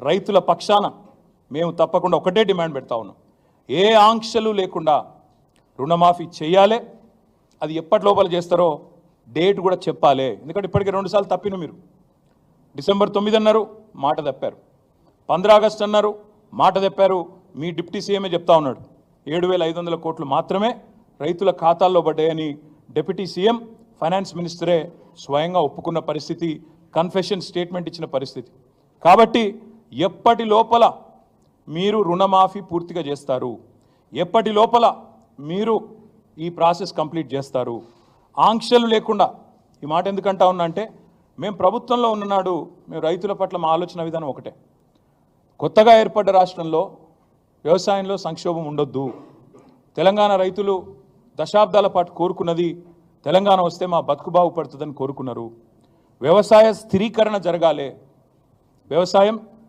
రైతుల పక్షాన మేము తప్పకుండా ఒకటే డిమాండ్ పెడతా ఉన్నాం. ఏ ఆంక్షలు లేకుండా రుణమాఫీ చేయాలి. అది ఎప్పటి లోపల చేస్తారో డేట్ కూడా చెప్పాలి. ఎందుకంటే ఇప్పటికే 2 సార్లు తప్పిన మీరు. డిసెంబర్ 9 అన్నారు, మాట తప్పారు. 15 ఆగస్టు అన్నారు, మాట తప్పారు. మీ డిప్యూటీ సీఎంఏ చెప్తా ఉన్నాడు 7,500 కోట్లు మాత్రమే రైతుల ఖాతాల్లో పడ్డాయని. డిప్యూటీ సీఎం ఫైనాన్స్ మినిస్టరే స్వయంగా ఒప్పుకున్న పరిస్థితి, కన్ఫెషన్ స్టేట్మెంట్ ఇచ్చిన పరిస్థితి. కాబట్టి ఎప్పటి లోపల మీరు రుణమాఫీ పూర్తిగా చేస్తారు, ఎప్పటి లోపల మీరు ఈ ప్రాసెస్ కంప్లీట్ చేస్తారు, ఆంక్షలు లేకుండా. ఈ మాట ఎందుకంటా ఉన్నా అంటే, మేము ప్రభుత్వంలో ఉన్ననాడు మేము రైతుల పట్ల మా ఆలోచన విధానం ఒకటే. కొత్తగా ఏర్పడ్డ రాష్ట్రంలో వ్యవసాయంలో సంక్షోభం ఉండొద్దు. తెలంగాణ రైతులు దశాబ్దాల పాటు కోరుకున్నది తెలంగాణ వస్తే మా బతుకు బాగుపడుతుందని కోరుకున్నారు. వ్యవసాయ స్థిరీకరణ జరగాలి. వ్యవసాయం